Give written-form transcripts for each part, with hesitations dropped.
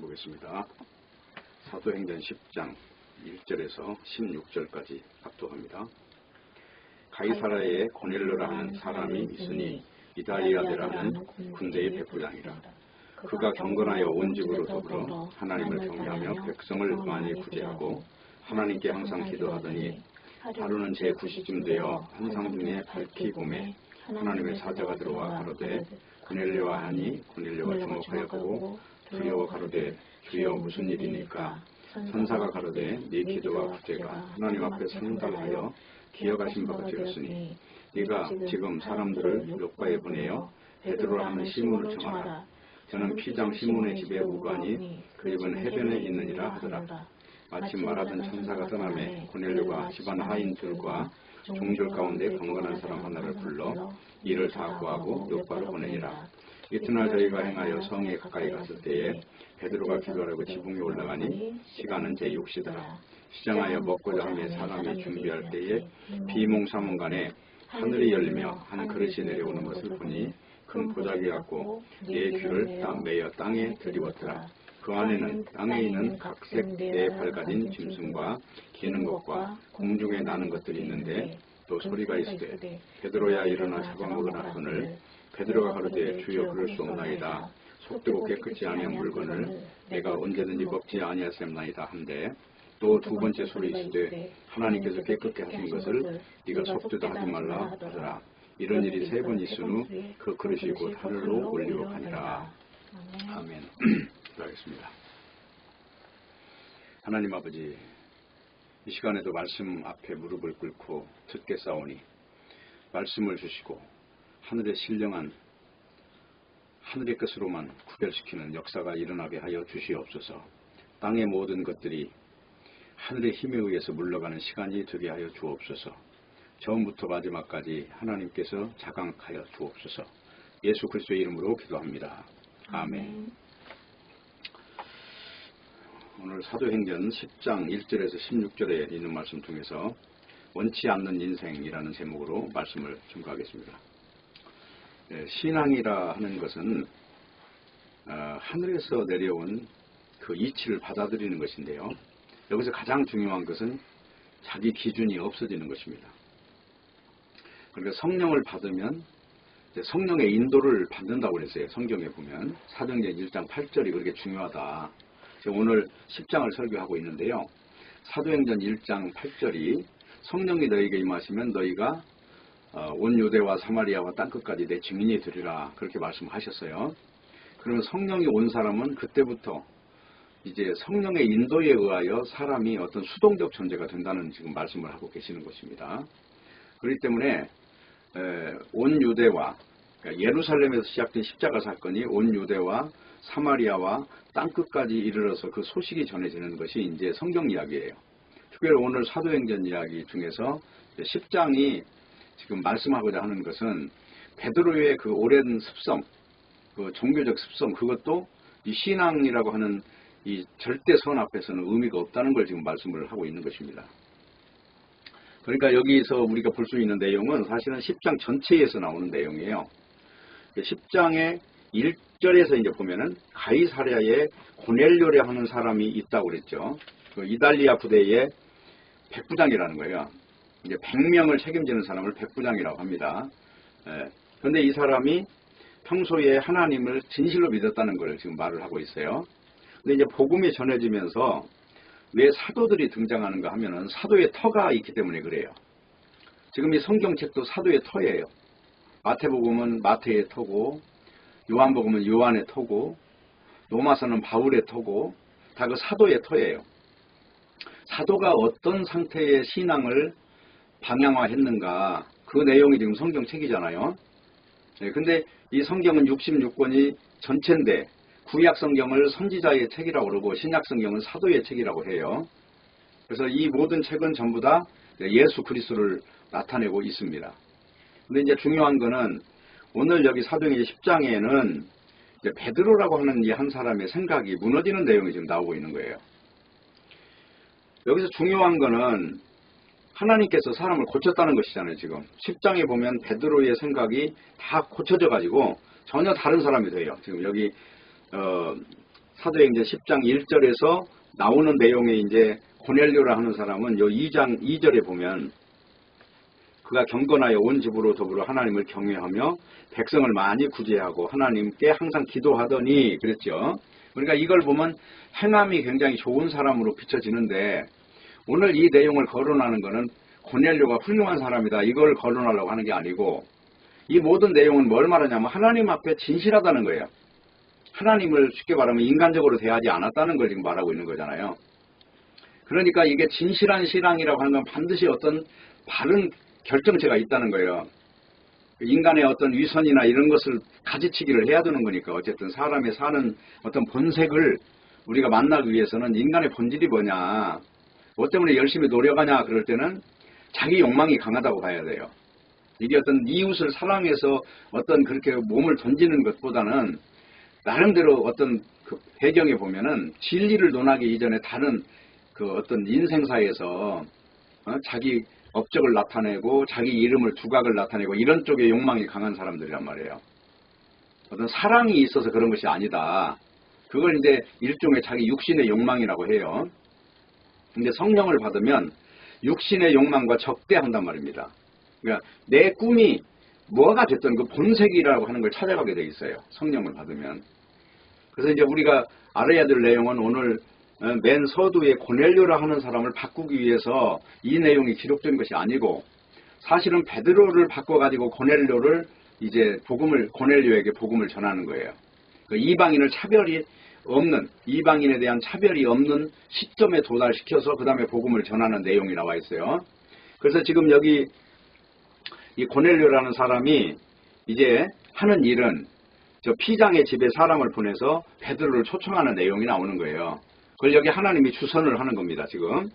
보겠습니다. 사도행전 10장 1절에서 16절까지 합독합니다. 가이사라에 고넬료라는 사람이 있으니 이달리아데라는 군대의 백부장이라. 그가 경건하여 온 집으로 더불어 하나님을 경외하며 백성을 많이 구제하고 하나님께 항상 기도하더니 하루는 제9시쯤 되어 환상 중에 밝히 봄에 하나님의 사자가 들어와 가로되 고넬료와 하니 고넬료가 주목하여 보고 두려워 가로되 주여 무슨 일이니까. 선사가 가로되 네 기도와 구제가 하나님 앞에 상달하여 기억하신 바가 되었으니 네가 지금 사람들을 요빠에 보내어 베드로라 하는 시몬을 청하라. 저는 피장 시몬의 집에 우거하니 그 집은 해변에 있느니라 하더라. 마침 말하던 천사가 떠나매 고넬료가 집안 하인들과 종들 가운데 경건한 사람 하나를 불러 이를 다 구하고 요빠로 보내니라. 이튿날 저희가 행하여 성에 가까이 갔을 때에 베드로가 기도하려고 지붕에 올라가니 시간은 제6시더라. 시장하여 먹고자 하며 사람이 준비할 때에 비몽사몽간에 하늘이 열리며 한 그릇이 내려오는 것을 보니 큰 보자기 같고 네 귀를 딱 매어 땅에 들이웠더라. 그 안에는 땅에 있는 각색 네 발가진 짐승과 기는 것과 공중에 나는 것들이 있는데 또 소리가 있으되 베드로야 일어나 잡아먹으라 하거늘 베드로가 가로되 주여 그럴 수 없나이다. 속되고 깨끗이 아니한 물건을 내가 언제든지 먹지 아니하였나이다 한데 또 두 번째 소리 있으되 하나님께서 깨끗게 하신 것을 네가 속되도 하지 말라 하더라. 이런 일이 3번 있은 후 그 그릇이 곧 하늘로 올리고 가니라. 아멘. 기도하겠습니다. 하나님 아버지, 이 시간에도 말씀 앞에 무릎을 꿇고 듣겠사오니 말씀을 주시고 하늘의 신령한 하늘의 것으로만 구별시키는 역사가 일어나게 하여 주시옵소서. 땅의 모든 것들이 하늘의 힘에 의해서 물러가는 시간이 되게 하여 주옵소서. 처음부터 마지막까지 하나님께서 자강하여 주옵소서. 예수 그리스도의 이름으로 기도합니다. 아멘. 오늘 사도행전 10장 1절에서 16절에 있는 말씀 중에서 원치 않는 인생이라는 제목으로 말씀을 증거하겠습니다. 신앙이라 하는 것은 하늘에서 내려온 그 이치를 받아들이는 것인데요. 여기서 가장 중요한 것은 자기 기준이 없어지는 것입니다. 그러니까 성령을 받으면 성령의 인도를 받는다고 그랬어요. 성경에 보면 사도행전 1장 8절이 그렇게 중요하다. 제가 오늘 10장을 설교하고 있는데요. 사도행전 1장 8절이 성령이 너희에게 임하시면 너희가 온 유대와 사마리아와 땅끝까지 내 증인이 되리라 그렇게 말씀하셨어요. 그러면 성령이 온 사람은 그때부터 이제 성령의 인도에 의하여 사람이 어떤 수동적 존재가 된다는 지금 말씀을 하고 계시는 것입니다. 그렇기 때문에 온 유대와 그러니까 예루살렘에서 시작된 십자가 사건이 온 유대와 사마리아와 땅끝까지 이르러서 그 소식이 전해지는 것이 이제 성경 이야기예요. 특별히 오늘 사도행전 이야기 중에서 10장이 지금 말씀하고자 하는 것은 베드로의 그 오랜 습성, 그 종교적 습성, 그것도 이 신앙이라고 하는 이 절대선 앞에서는 의미가 없다는 걸 지금 말씀을 하고 있는 것입니다. 그러니까 여기서 우리가 볼 수 있는 내용은 사실은 10장 전체에서 나오는 내용이에요. 10장의 1절에서 이제 보면은 가이사랴에 고넬료라 하는 사람이 있다고 그랬죠. 그 이달리아 부대의 백부장이라는 거예요. 이제 100명을 책임지는 사람을 백부장이라고 합니다. 그런데 이 사람이 평소에 하나님을 진실로 믿었다는 걸 지금 말을 하고 있어요. 근데 이제 복음이 전해지면서 왜 사도들이 등장하는가 하면은 사도의 터가 있기 때문에 그래요. 지금 이 성경책도 사도의 터예요. 마태복음은 마태의 터고, 요한복음은 요한의 터고, 로마서는 바울의 터고, 다 그 사도의 터예요. 사도가 어떤 상태의 신앙을 방향화했는가, 그 내용이 지금 성경책이잖아요. 근데 이 성경은 66권이 전체인데 구약 성경을 선지자의 책이라고 그러고 신약 성경은 사도의 책이라고 해요. 그래서 이 모든 책은 전부 다 예수 그리스도를 나타내고 있습니다. 근데 이제 중요한 거는 오늘 여기 사도행전 10장에는 이제 베드로라고 하는 이 한 사람의 생각이 무너지는 내용이 지금 나오고 있는 거예요. 여기서 중요한 거는 하나님께서 사람을 고쳤다는 것이잖아요. 지금 10장에 보면 베드로의 생각이 다 고쳐져 가지고 전혀 다른 사람이 돼요. 지금 여기 사도행전 10장 1절에서 나오는 내용에 이제 고넬료라 하는 사람은 요 2장 2절에 보면 그가 경건하여 온 집으로 더불어 하나님을 경외하며 백성을 많이 구제하고 하나님께 항상 기도하더니 그랬죠. 그러니까 이걸 보면 행함이 굉장히 좋은 사람으로 비춰지는데 오늘 이 내용을 거론하는 것은 고넬료가 훌륭한 사람이다 이걸 거론하려고 하는 게 아니고 이 모든 내용은 뭘 말하냐면 하나님 앞에 진실하다는 거예요. 하나님을 쉽게 말하면 인간적으로 대하지 않았다는 걸 지금 말하고 있는 거잖아요. 그러니까 이게 진실한 신앙이라고 하는 건 반드시 어떤 바른 결정체가 있다는 거예요. 인간의 어떤 위선이나 이런 것을 가지치기를 해야 되는 거니까 어쨌든 사람의 사는 어떤 본색을 우리가 만나기 위해서는 인간의 본질이 뭐냐 뭐 때문에 열심히 노력하냐 그럴 때는 자기 욕망이 강하다고 봐야 돼요. 이게 어떤 이웃을 사랑해서 어떤 그렇게 몸을 던지는 것보다는 나름대로 어떤 그 배경에 보면은 진리를 논하기 이전에 다른 그 어떤 인생사에서 자기 업적을 나타내고 자기 이름을 두각을 나타내고 이런 쪽에 욕망이 강한 사람들이란 말이에요. 어떤 사랑이 있어서 그런 것이 아니다. 그걸 이제 일종의 자기 육신의 욕망이라고 해요. 근데 성령을 받으면 육신의 욕망과 적대한단 말입니다. 그러니까 내 꿈이 뭐가 됐든 그 본색이라고 하는 걸 찾아가게 돼 있어요. 성령을 받으면. 그래서 이제 우리가 알아야 될 내용은 오늘 맨 서두에 고넬료라 하는 사람을 바꾸기 위해서 이 내용이 기록된 것이 아니고 사실은 베드로를 바꿔가지고 고넬료를 이제 고넬료에게 복음을 전하는 거예요. 그 이방인을 차별이 없는 이방인에 대한 차별이 없는 시점에 도달시켜서 그 다음에 복음을 전하는 내용이 나와 있어요. 그래서 지금 여기 이 고넬료라는 사람이 이제 하는 일은 저 피장의 집에 사람을 보내서 베드로를 초청하는 내용이 나오는 거예요. 그걸 여기 하나님이 주선을 하는 겁니다, 지금.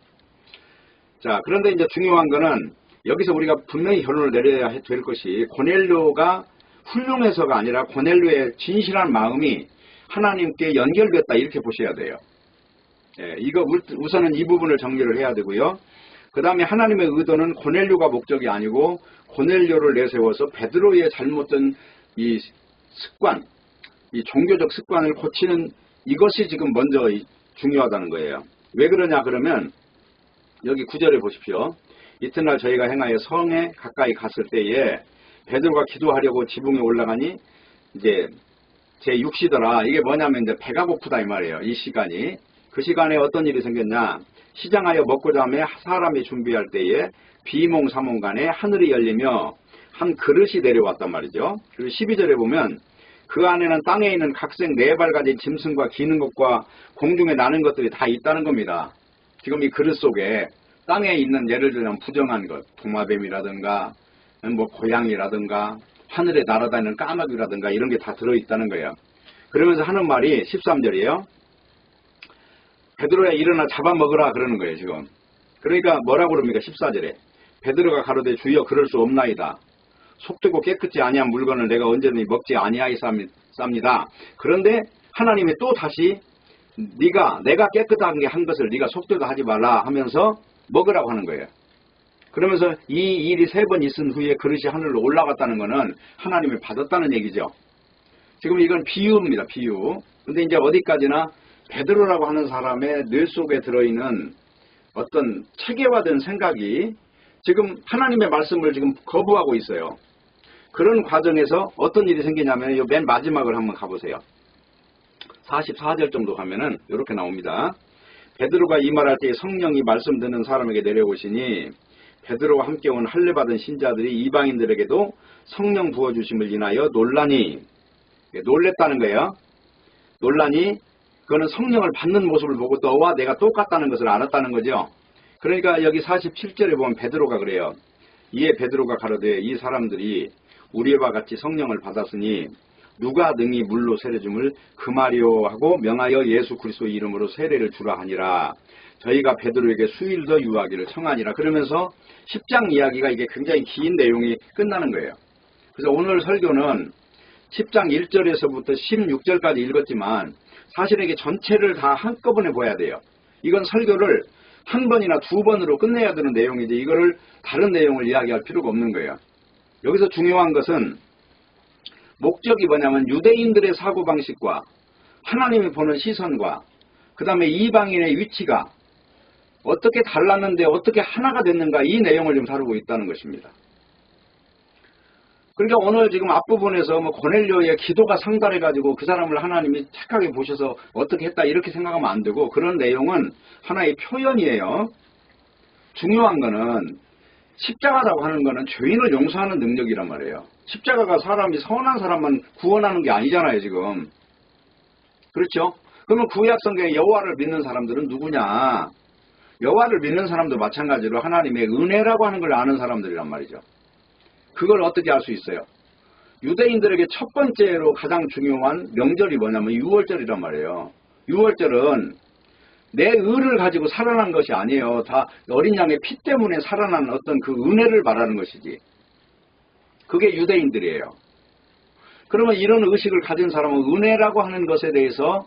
자, 그런데 이제 중요한 거는 여기서 우리가 분명히 결론을 내려야 될 것이 고넬료가 훌륭해서가 아니라 고넬료의 진실한 마음이 하나님께 연결됐다 이렇게 보셔야 돼요. 예, 이거 우선은 이 부분을 정리를 해야 되고요. 그 다음에 하나님의 의도는 고넬료가 목적이 아니고 고넬료를 내세워서 베드로의 잘못된 이 습관, 이 종교적 습관을 고치는 이것이 지금 먼저 중요하다는 거예요. 왜 그러냐 그러면 여기 9절에 보십시오. 이튿날 저희가 행하여 성에 가까이 갔을 때에 베드로가 기도하려고 지붕에 올라가니 이제 제 6시더라. 이게 뭐냐면 이제 배가 고프다 이 말이에요. 이 시간이. 그 시간에 어떤 일이 생겼냐. 시장하여 먹고자 하며 사람이 준비할 때에 비몽사몽간에 하늘이 열리며 한 그릇이 내려왔단 말이죠. 그리고 12절에 보면 그 안에는 땅에 있는 각색 4발 가진 짐승과 기는 것과 공중에 나는 것들이 다 있다는 겁니다. 지금 이 그릇 속에 땅에 있는 예를 들면 부정한 것, 도마뱀이라든가 뭐 고양이라든가 하늘에 날아다니는 까마귀라든가 이런 게 다 들어있다는 거예요. 그러면서 하는 말이 13절이에요. 베드로야 일어나 잡아먹으라 그러는 거예요 지금. 그러니까 뭐라고 그럽니까 14절에. 베드로가 가로되 주여 그럴 수 없나이다. 속되고 깨끗지 아니한 물건을 내가 언제든지 먹지 아니하였습니다. 그런데 하나님이 또 다시 내가 깨끗한 게 한 것을 네가 속되도 하지 말라 하면서 먹으라고 하는 거예요. 그러면서 이 일이 3번 있은 후에 그릇이 하늘로 올라갔다는 것은 하나님이 받았다는 얘기죠. 지금 이건 비유입니다. 비유. 근데 이제 어디까지나 베드로라고 하는 사람의 뇌 속에 들어있는 어떤 체계화된 생각이 지금 하나님의 말씀을 지금 거부하고 있어요. 그런 과정에서 어떤 일이 생기냐면 이 맨 마지막을 한번 가보세요. 44절 정도 가면은 이렇게 나옵니다. 베드로가 이 말할 때 성령이 말씀 듣는 사람에게 내려오시니 베드로와 함께 온 할례 받은 신자들이 이방인들에게도 성령 부어주심을 인하여 놀라니, 놀랬다는 거예요. 놀라니 그거는 성령을 받는 모습을 보고 너와 내가 똑같다는 것을 알았다는 거죠. 그러니까 여기 47절에 보면 베드로가 그래요. 이에 베드로가 가로되 이 사람들이 우리와 같이 성령을 받았으니 누가 능히 물로 세례줌을 금하려 하고 명하여 예수 그리스도의 이름으로 세례를 주라 하니라. 저희가 베드로에게 수일 더 유하기를 청하니라. 그러면서 10장 이야기가 이게 굉장히 긴 내용이 끝나는 거예요. 그래서 오늘 설교는 10장 1절에서부터 16절까지 읽었지만 사실은 이게 전체를 다 한꺼번에 봐야 돼요. 이건 설교를 한 번이나 2번으로 끝내야 되는 내용인데 이거를 다른 내용을 이야기할 필요가 없는 거예요. 여기서 중요한 것은 목적이 뭐냐면 유대인들의 사고방식과 하나님이 보는 시선과 그 다음에 이방인의 위치가 어떻게 달랐는데 어떻게 하나가 됐는가, 이 내용을 좀 다루고 있다는 것입니다. 그러니까 오늘 지금 앞부분에서 뭐 고넬료의 기도가 상달해가지고 그 사람을 하나님이 착하게 보셔서 어떻게 했다 이렇게 생각하면 안 되고, 그런 내용은 하나의 표현이에요. 중요한 거는 십자가라고 하는 거는 죄인을 용서하는 능력이란 말이에요. 십자가가 사람이 선한 사람만 구원하는 게 아니잖아요, 지금. 그렇죠? 그러면 구약성경의 여호와를 믿는 사람들은 누구냐? 여호와를 믿는 사람도 마찬가지로 하나님의 은혜라고 하는 걸 아는 사람들이란 말이죠. 그걸 어떻게 알 수 있어요? 유대인들에게 첫 번째로 가장 중요한 명절이 뭐냐면 유월절이란 말이에요. 유월절은 내 의를 가지고 살아난 것이 아니에요. 다 어린 양의 피 때문에 살아난 어떤 그 은혜를 말하는 것이지. 그게 유대인들이에요. 그러면 이런 의식을 가진 사람은 은혜라고 하는 것에 대해서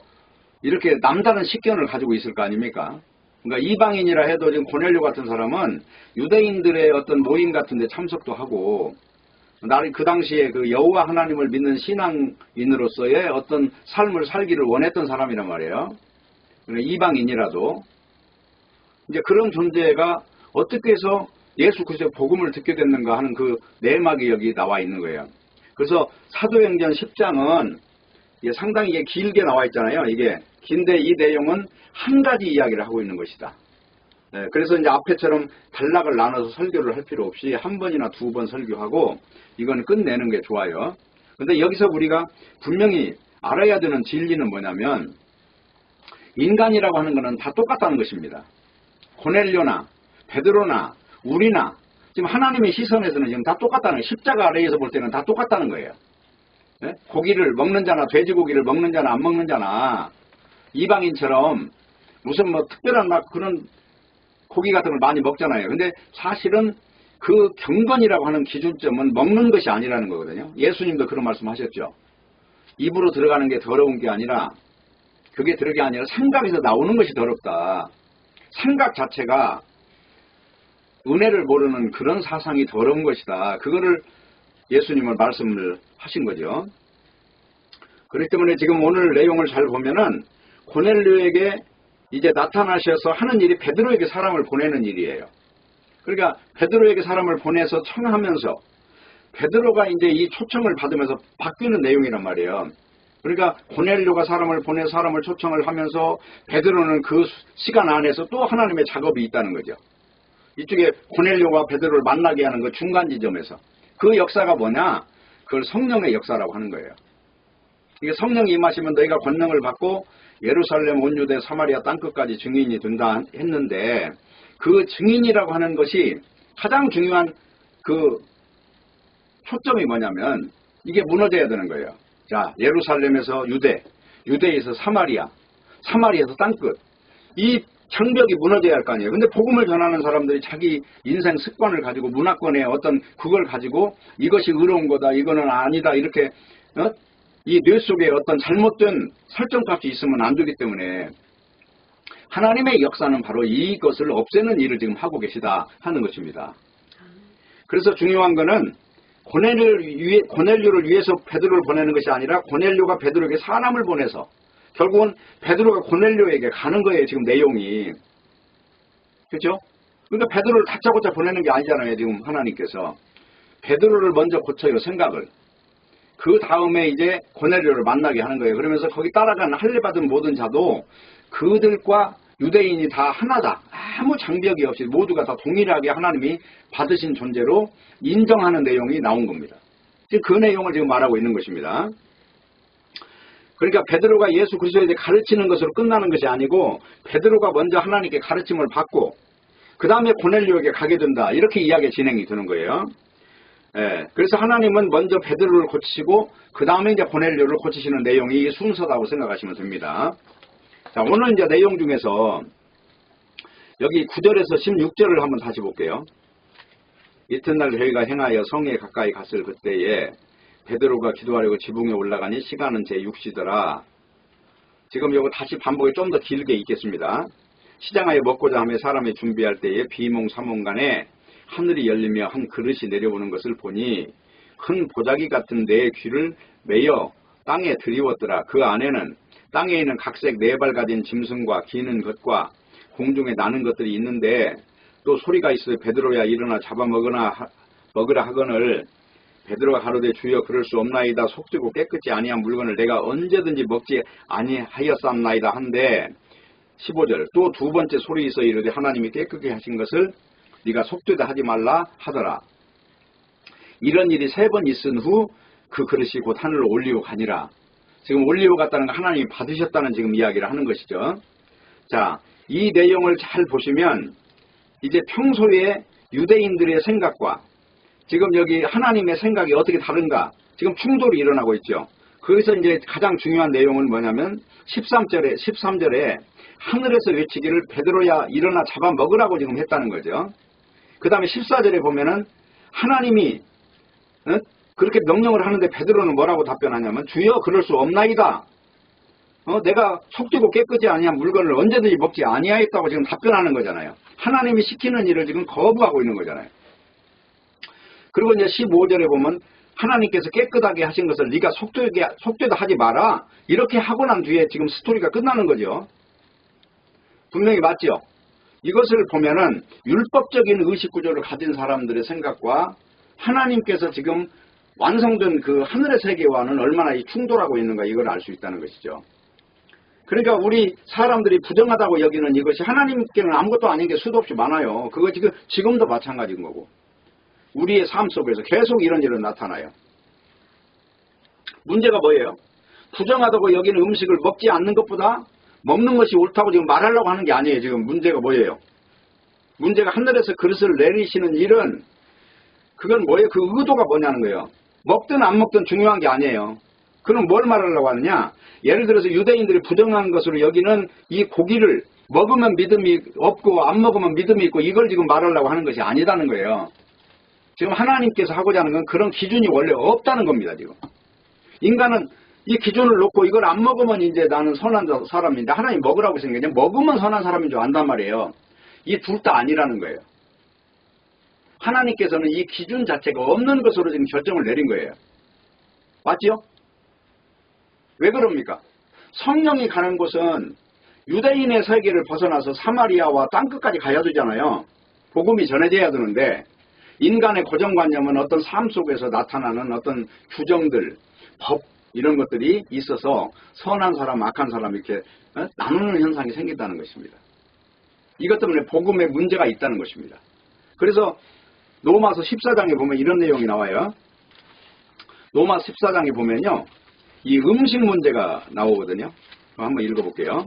이렇게 남다른 식견을 가지고 있을 거 아닙니까? 그러니까 이방인이라 해도 지금 고넬료 같은 사람은 유대인들의 어떤 모임 같은 데 참석도 하고, 나를 그 당시에 그 여호와 하나님을 믿는 신앙인으로서의 어떤 삶을 살기를 원했던 사람이란 말이에요. 그러니까 이방인이라도 이제 그런 존재가 어떻게 해서 예수 그리스도의 복음을 듣게 됐는가 하는 그 내막이 여기 나와 있는 거예요. 그래서 사도행전 10장은 상당히 이게 길게 나와 있잖아요. 이게 긴데 이 내용은 한 가지 이야기를 하고 있는 것이다. 그래서 이제 앞에처럼 단락을 나눠서 설교를 할 필요 없이 한 번이나 두 번 설교하고 이건 끝내는 게 좋아요. 근데 여기서 우리가 분명히 알아야 되는 진리는 뭐냐면, 인간이라고 하는 것은 다 똑같다는 것입니다. 고넬료나 베드로나 우리나 지금 하나님의 시선에서는 지금 다 똑같다는 거예요. 십자가 아래에서 볼 때는 다 똑같다는 거예요. 고기를 먹는 자나 돼지고기를 먹는 자나 안 먹는 자나 이방인처럼 무슨 뭐 특별한 막 그런 고기 같은 걸 많이 먹잖아요. 근데 사실은 그 경건이라고 하는 기준점은 먹는 것이 아니라는 거거든요. 예수님도 그런 말씀 하셨죠. 입으로 들어가는 게 더러운 게 아니라, 그게 들어간 게 아니라 생각에서 나오는 것이 더럽다. 생각 자체가 은혜를 모르는 그런 사상이 더러운 것이다. 그거를 예수님은 말씀을 하신 거죠. 그렇기 때문에 지금 오늘 내용을 잘 보면은 고넬료에게 이제 나타나셔서 하는 일이 베드로에게 사람을 보내는 일이에요. 그러니까 베드로에게 사람을 보내서 청하면서 베드로가 이제 이 초청을 받으면서 바뀌는 내용이란 말이에요. 그러니까 고넬료가 사람을 보내 사람을 초청을 하면서 베드로는 그 시간 안에서 또 하나님의 작업이 있다는 거죠. 이쪽에 고넬료와 베드로를 만나게 하는 그 중간 지점에서 그 역사가 뭐냐? 그걸 성령의 역사라고 하는 거예요. 이게 성령이 임하시면 너희가 권능을 받고 예루살렘 온 유대 사마리아 땅끝까지 증인이 된다 했는데, 그 증인이라고 하는 것이 가장 중요한 그 초점이 뭐냐면 이게 무너져야 되는 거예요. 자, 예루살렘에서 유대, 유대에서 사마리아, 사마리아에서 땅끝, 이 장벽이 무너져야 할 거 아니에요. 근데 복음을 전하는 사람들이 자기 인생 습관을 가지고 문화권의 어떤 그걸 가지고 이것이 의로운 거다, 이거는 아니다, 이렇게 이 뇌 속에 어떤 잘못된 설정값이 있으면 안 되기 때문에 하나님의 역사는 바로 이것을 없애는 일을 지금 하고 계시다 하는 것입니다. 그래서 중요한 거는 고넬료를 위해서 베드로를 보내는 것이 아니라 고넬료가 베드로에게 사람을 보내서 결국은 베드로가 고넬료에게 가는 거예요. 지금 내용이. 그렇죠? 그러니까 베드로를 다짜고짜 보내는 게 아니잖아요. 지금 하나님께서. 베드로를 먼저 고쳐요. 생각을. 그 다음에 이제 고넬료를 만나게 하는 거예요. 그러면서 거기 따라가는 할례받은 모든 자도 그들과 유대인이 다 하나다. 아무 장벽이 없이 모두가 다 동일하게 하나님이 받으신 존재로 인정하는 내용이 나온 겁니다. 지금 그 내용을 지금 말하고 있는 것입니다. 그러니까 베드로가 예수 그리스도에 대해 가르치는 것으로 끝나는 것이 아니고 베드로가 먼저 하나님께 가르침을 받고 그 다음에 고넬료에게 가게 된다. 이렇게 이야기가 진행이 되는 거예요. 그래서 하나님은 먼저 베드로를 고치시고 그 다음에 이제 고넬료를 고치시는 내용이 순서다고 생각하시면 됩니다. 자, 오늘 이제 내용 중에서 여기 9절에서 16절을 한번 다시 볼게요. 이튿날 저희가 행하여 성에 가까이 갔을 그때에 베드로가 기도하려고 지붕에 올라가니 시간은 제6시더라. 지금 이거 다시 반복이 좀 더 길게 있겠습니다. 시장하여 먹고자 하며 사람이 준비할 때에 비몽사몽간에 하늘이 열리며 한 그릇이 내려오는 것을 보니 큰 보자기 같은 내 귀를 매어 땅에 들이웠더라. 그 안에는 땅에 있는 각색 네 발 가진 짐승과 기는 것과 공중에 나는 것들이 있는데 또 소리가 있어 베드로야 일어나 잡아먹으라 하거늘 베드로가 가로되 주여 그럴 수 없나이다. 속되고 깨끗이 아니한 물건을 내가 언제든지 먹지 아니하였사옵나이다 한데 15절 또 두 번째 소리 있어 이르되 하나님이 깨끗게 하신 것을 네가 속되다 하지 말라 하더라. 이런 일이 3번 있은 후 그 그릇이 곧 하늘로 올리고 가니라. 지금 올리고 갔다는 건 하나님이 받으셨다는 지금 이야기를 하는 것이죠. 자, 이 내용을 잘 보시면 이제 평소에 유대인들의 생각과 지금 여기 하나님의 생각이 어떻게 다른가 지금 충돌이 일어나고 있죠. 거기서 이제 가장 중요한 내용은 뭐냐면 13절에 하늘에서 외치기를 베드로야 일어나 잡아먹으라고 지금 했다는 거죠. 그 다음에 14절에 보면은 하나님이 그렇게 명령을 하는데 베드로는 뭐라고 답변하냐면 주여 그럴 수 없나이다. 내가 속되고 깨끗이 아니한 물건을 언제든지 먹지 아니하였다고 지금 답변하는 거잖아요. 하나님이 시키는 일을 지금 거부하고 있는 거잖아요. 그리고 이제 15절에 보면 하나님께서 깨끗하게 하신 것을 네가 속되다 하지 마라. 이렇게 하고 난 뒤에 지금 스토리가 끝나는 거죠. 분명히 맞죠? 이것을 보면은 율법적인 의식구조를 가진 사람들의 생각과 하나님께서 지금 완성된 그 하늘의 세계와는 얼마나 충돌하고 있는가 이걸 알 수 있다는 것이죠. 그러니까 우리 사람들이 부정하다고 여기는 이것이 하나님께는 아무것도 아닌 게 수도 없이 많아요. 그거 지금도 마찬가지인 거고. 우리의 삶 속에서 계속 이런 일은 나타나요. 문제가 뭐예요? 부정하다고 여기는 음식을 먹지 않는 것보다 먹는 것이 옳다고 지금 말하려고 하는 게 아니에요. 지금 문제가 뭐예요? 문제가 하늘에서 그릇을 내리시는 일은 그건 뭐예요? 그 의도가 뭐냐는 거예요. 먹든 안 먹든 중요한 게 아니에요. 그럼 뭘 말하려고 하느냐? 예를 들어서 유대인들이 부정한 것으로 여기는 이 고기를 먹으면 믿음이 없고 안 먹으면 믿음이 있고 이걸 지금 말하려고 하는 것이 아니다는 거예요. 지금 하나님께서 하고자 하는 건 그런 기준이 원래 없다는 겁니다. 지금 인간은 이 기준을 놓고 이걸 안 먹으면 이제 나는 선한 사람인데 하나님 먹으라고 생각해. 먹으면 선한 사람인 줄 안단 말이에요. 이 둘 다 아니라는 거예요. 하나님께서는 이 기준 자체가 없는 것으로 지금 결정을 내린 거예요. 맞죠? 왜 그럽니까? 성령이 가는 곳은 유대인의 세계를 벗어나서 사마리아와 땅끝까지 가야 되잖아요. 복음이 전해져야 되는데 인간의 고정관념은 어떤 삶 속에서 나타나는 어떤 규정들, 법 이런 것들이 있어서 선한 사람, 악한 사람 이렇게 나누는 현상이 생긴다는 것입니다. 이것 때문에 복음에 문제가 있다는 것입니다. 그래서 로마서 14장에 보면 이런 내용이 나와요. 로마서 14장에 보면요. 이 음식 문제가 나오거든요. 한번 읽어볼게요.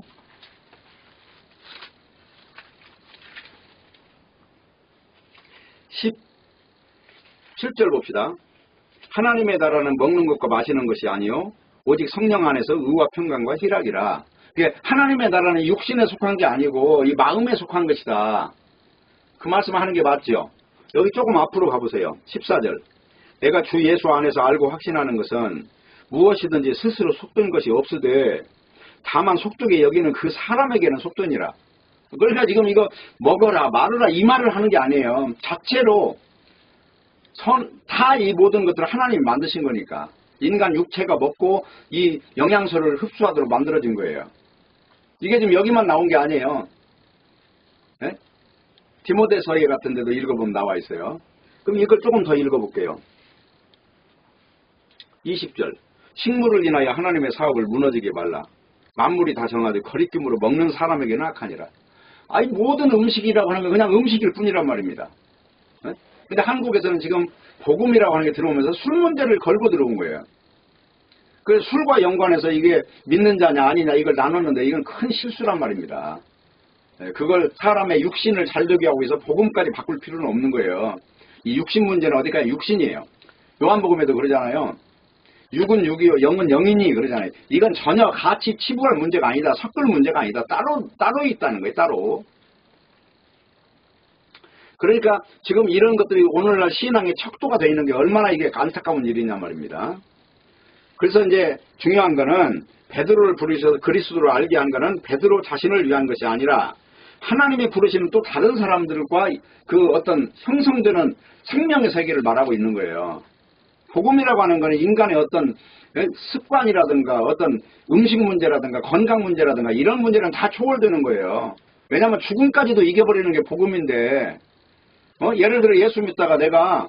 17절 봅시다. 하나님의 나라는 먹는 것과 마시는 것이 아니요 오직 성령 안에서 의와 평강과 희락이라. 하나님의 나라는 육신에 속한 게 아니고 이 마음에 속한 것이다. 그 말씀하는 게 맞죠? 여기 조금 앞으로 가보세요. 14절. 내가 주 예수 안에서 알고 확신하는 것은 무엇이든지 스스로 속된 것이 없으되 다만 속되게 여기는 그 사람에게는 속되니라. 그러니까 지금 이거 먹어라 말어라 이 말을 하는 게 아니에요. 자체로 다 이 모든 것들을 하나님이 만드신 거니까 인간 육체가 먹고 이 영양소를 흡수하도록 만들어진 거예요. 이게 지금 여기만 나온 게 아니에요. 네? 디모데서에 같은 데도 읽어보면 나와 있어요. 그럼 이걸 조금 더 읽어볼게요. 20절. 식물을 인하여 하나님의 사업을 무너지게 말라. 만물이 다 정하되 거리낌으로 먹는 사람에게는 악하니라. 아니 모든 음식이라고 하는 건 그냥 음식일 뿐이란 말입니다. 네? 근데 한국에서는 지금 복음이라고 하는 게 들어오면서 술 문제를 걸고 들어온 거예요. 그래서 술과 연관해서 이게 믿는 자냐 아니냐 이걸 나눴는데 이건 큰 실수란 말입니다. 그걸 사람의 육신을 잘 되게 하고 있어 복음까지 바꿀 필요는 없는 거예요. 이 육신 문제는 어디까지 육신이에요. 요한복음에도 그러잖아요. 육은 육이요 영은 영이니 그러잖아요. 이건 전혀 같이 치부할 문제가 아니다. 섞을 문제가 아니다. 따로 있다는 거예요. 따로. 그러니까 지금 이런 것들이 오늘날 신앙의 척도가 되어 있는 게 얼마나 이게 안타까운 일이냐 말입니다. 그래서 이제 중요한 거는 베드로를 부르셔서 그리스도를 알게 한 거는 베드로 자신을 위한 것이 아니라 하나님이 부르시는 또 다른 사람들과 그 어떤 형성되는 생명의 세계를 말하고 있는 거예요. 복음이라고 하는 것은 인간의 어떤 습관이라든가 어떤 음식 문제라든가 건강 문제라든가 이런 문제는 다 초월되는 거예요. 왜냐하면 죽음까지도 이겨버리는 게 복음인데, 예를 들어 예수 믿다가 내가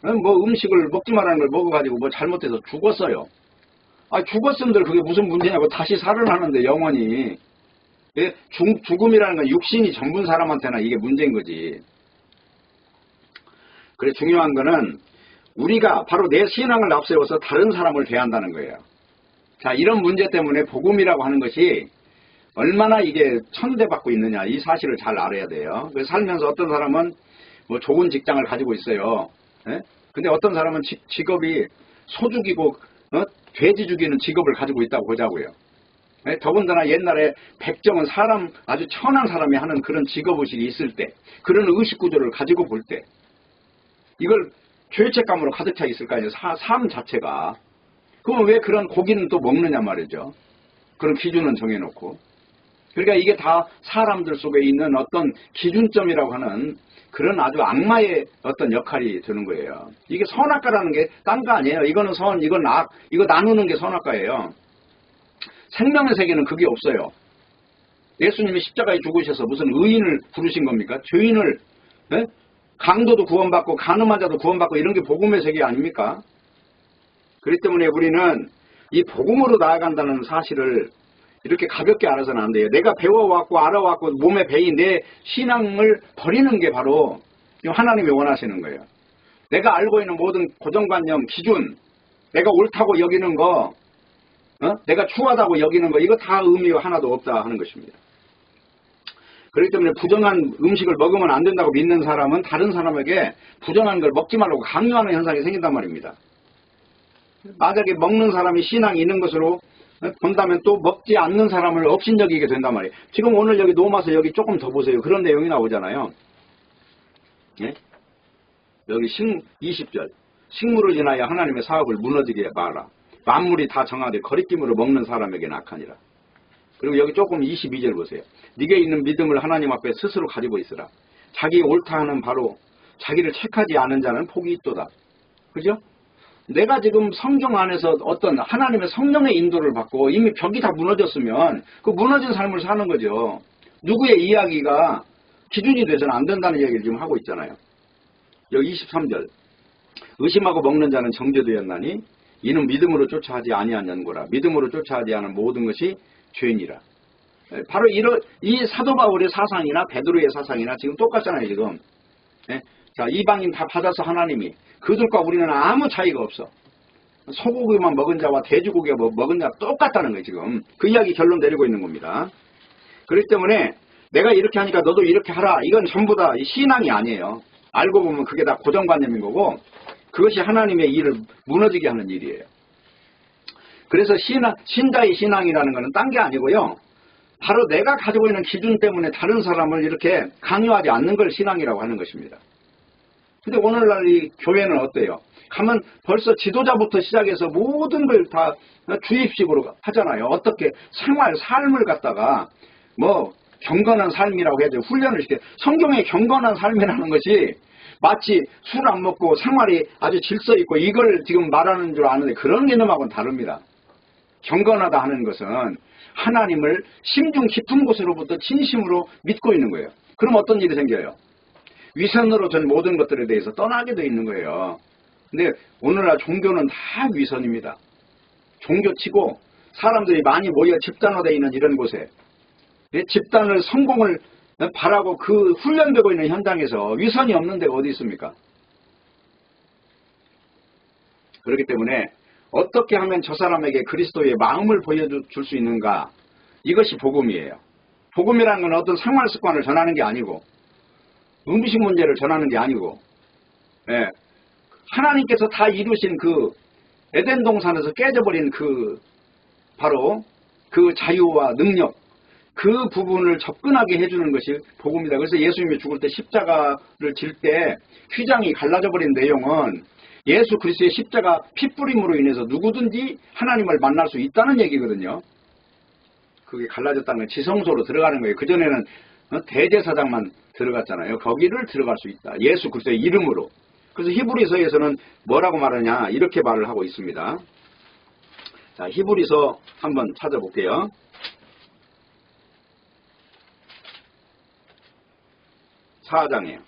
뭐 음식을 먹지 말라는 걸 먹어가지고 뭐 잘못해서 죽었어요. 아, 죽었음들 그게 무슨 문제냐고. 다시 살아나는데 영원히. 죽음이라는 건 육신이 전부인 사람한테나 이게 문제인 거지. 그래 중요한 거는 우리가 바로 내 신앙을 앞세워서 다른 사람을 대한다는 거예요. 자, 이런 문제 때문에 복음이라고 하는 것이 얼마나 이게 천대받고 있느냐 이 사실을 잘 알아야 돼요. 그래서 살면서 어떤 사람은 뭐 좋은 직장을 가지고 있어요. 근데 어떤 사람은 직업이 소죽이고 돼지 죽이는 직업을 가지고 있다고 보자고요. 더군다나 옛날에 백정은 사람 아주 천한 사람이 하는 그런 직업의식이 있을 때, 그런 의식구조를 가지고 볼 때 이걸 죄책감으로 가득 차 있을 거 아니에요. 삶 자체가. 그러면 왜 그런 고기는 또 먹느냐 말이죠. 그런 기준은 정해놓고. 그러니까 이게 다 사람들 속에 있는 어떤 기준점이라고 하는 그런 아주 악마의 어떤 역할이 되는 거예요. 이게 선악과라는 게 딴 거 아니에요. 이거는 선, 이건 악, 이거 나누는 게 선악과예요. 생명의 세계는 그게 없어요. 예수님이 십자가에 죽으셔서 무슨 의인을 부르신 겁니까? 죄인을, 강도도 구원받고 가늠한 자도 구원받고 이런 게 복음의 세계 아닙니까? 그렇기 때문에 우리는 이 복음으로 나아간다는 사실을 이렇게 가볍게 알아서는 안 돼요. 내가 배워왔고 알아왔고 몸에 배인 내 신앙을 버리는 게 바로 하나님이 원하시는 거예요. 내가 알고 있는 모든 고정관념, 기준, 내가 옳다고 여기는 거, 내가 추하다고 여기는 거, 이거 다 의미가 하나도 없다 하는 것입니다. 그렇기 때문에 부정한 음식을 먹으면 안 된다고 믿는 사람은 다른 사람에게 부정한 걸 먹지 말라고 강요하는 현상이 생긴단 말입니다. 만약에 먹는 사람이 신앙이 있는 것으로 본다면 또 먹지 않는 사람을 업신여기게 된단 말이에요. 지금 오늘 여기 노마서 여기 조금 더 보세요. 그런 내용이 나오잖아요. 예? 여기 20절. 식물을 인하여 하나님의 사업을 무너지게 마라. 만물이 다 정하되 거리낌으로 먹는 자에게는 악하니라. 그리고 여기 조금 22절 보세요. 네게 있는 믿음을 하나님 앞에 스스로 가지고 있으라. 자기 옳다 하는 바로 자기를 책하지 않은 자는 복이 있도다. 그죠? 내가 지금 성경 안에서 어떤 하나님의 성령의 인도를 받고 이미 벽이 다 무너졌으면 그 무너진 삶을 사는 거죠. 누구의 이야기가 기준이 돼서는 안 된다는 얘기를 지금 하고 있잖아요. 여기 23절. 의심하고 먹는 자는 정죄되었나니 이는 믿음으로 쫓아하지 아니한 연고라. 믿음으로 쫓아하지 않은 모든 것이 죄니라. 바로 이 사도 바울의 사상이나 베드로의 사상이나 지금 똑같잖아요. 지금. 자, 이방인 다 받아서 하나님이 그들과 우리는 아무 차이가 없어. 소고기만 먹은 자와 돼지고기 먹은 자 똑같다는 거예요. 지금 그 이야기 결론 내리고 있는 겁니다. 그렇기 때문에 내가 이렇게 하니까 너도 이렇게 하라. 이건 전부 다 신앙이 아니에요. 알고 보면 그게 다 고정관념인 거고 그것이 하나님의 일을 무너지게 하는 일이에요. 그래서 신자의 신앙이라는 것은 딴 게 아니고요. 바로 내가 가지고 있는 기준 때문에 다른 사람을 이렇게 강요하지 않는 걸 신앙이라고 하는 것입니다. 근데 오늘날 이 교회는 어때요? 가면 벌써 지도자부터 시작해서 모든 걸 다 주입식으로 하잖아요. 어떻게 삶을 갖다가 뭐 경건한 삶이라고 해야죠. 훈련을 시켜. 성경의 경건한 삶이라는 것이 마치 술 안 먹고 생활이 아주 질서 있고 이걸 지금 말하는 줄 아는데 그런 개념하고는 다릅니다. 경건하다 하는 것은 하나님을 심중 깊은 곳으로부터 진심으로 믿고 있는 거예요. 그럼 어떤 일이 생겨요? 위선으로 전 모든 것들에 대해서 떠나게 돼 있는 거예요. 근데 오늘날 종교는 다 위선입니다. 종교치고 사람들이 많이 모여 집단화되어 있는 이런 곳에 집단을 성공을 바라고 그 훈련되고 있는 현장에서 위선이 없는 데가 어디 있습니까? 그렇기 때문에 어떻게 하면 저 사람에게 그리스도의 마음을 보여줄 수 있는가? 이것이 복음이에요. 복음이라는 건 어떤 생활 습관을 전하는 게 아니고 음식 문제를 전하는 게 아니고 하나님께서 다 이루신 그 에덴 동산에서 깨져버린 바로 그 자유와 능력 그 부분을 접근하게 해주는 것이 복음이다. 그래서 예수님이 죽을 때 십자가를 질 때 휘장이 갈라져 버린 내용은 예수 그리스도의 십자가 핏뿌림으로 인해서 누구든지 하나님을 만날 수 있다는 얘기거든요. 그게 갈라졌다는 건 지성소로 들어가는 거예요. 그전에는 대제사장만 들어갔잖아요. 거기를 들어갈 수 있다. 예수 그리스도의 이름으로. 그래서 히브리서에서는 뭐라고 말하냐 이렇게 말을 하고 있습니다. 자, 히브리서 한번 찾아볼게요. 4장이에요.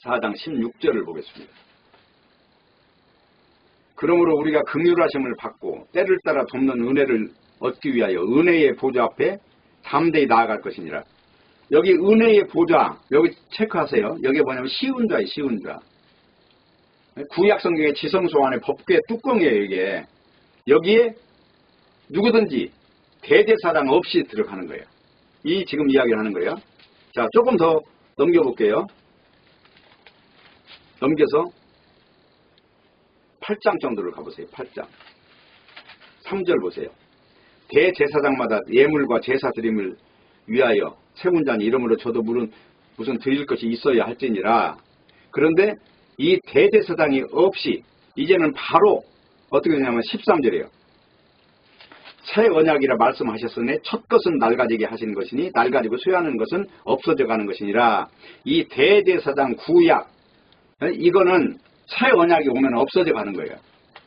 4장 16절을 보겠습니다. 그러므로 우리가 긍휼하심을 받고 때를 따라 돕는 은혜를 얻기 위하여 은혜의 보좌 앞에 담대히 나아갈 것이니라. 여기 은혜의 보좌, 여기 체크하세요. 여기 뭐냐면 쉬운 자예요, 쉬운 자. 구약성경의 지성소 안에 법궤 뚜껑이에요, 이게. 여기에 누구든지 대제사장 없이 들어가는 거예요. 이 지금 이야기를 하는 거예요. 자, 조금 더 넘겨볼게요. 넘겨서 8장 정도를 가보세요. 8장. 3절 보세요. 대제사장마다 예물과 제사 드림을 위하여 세운 자니 이러므로 저도 무슨 드릴 것이 있어야 할지니라. 그런데 이 대제사장이 없이 이제는 바로 어떻게 되냐면 13절이에요. 새 언약이라 말씀하셨으니 첫 것은 낡아지게 하시는 것이니 낡아지고 쇠하는 것은 없어져 가는 것이니라. 이 대제사장 구약 이거는 새 언약이 오면 없어져 가는 거예요.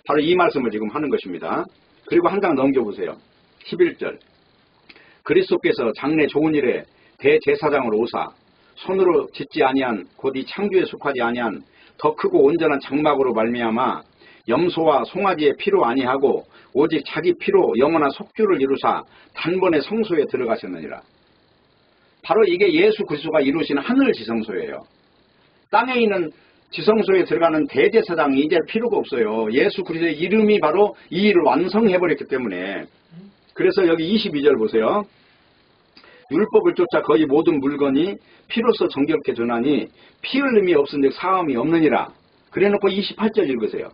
바로 이 말씀을 지금 하는 것입니다. 그리고 한 장 넘겨보세요. 11절. 그리스도께서 장래 좋은 일에 대제사장으로 오사 손으로 짓지 아니한 곧 이 창조에 속하지 아니한 더 크고 온전한 장막으로 말미암아 염소와 송아지의 피로 아니하고 오직 자기 피로 영원한 속죄를 이루사 단번에 성소에 들어가셨느니라. 바로 이게 예수 그리스도가 이루신 하늘 지성소예요. 땅에 있는 지성소에 들어가는 대제사장이 이제 필요가 없어요. 예수 그리스도의 이름이 바로 이 일을 완성해버렸기 때문에. 그래서 여기 22절 보세요. 율법을 쫓아 거의 모든 물건이 피로써 정결케 전하니 피 흘림이 없은즉 사함이 없느니라. 그래놓고 28절 읽으세요.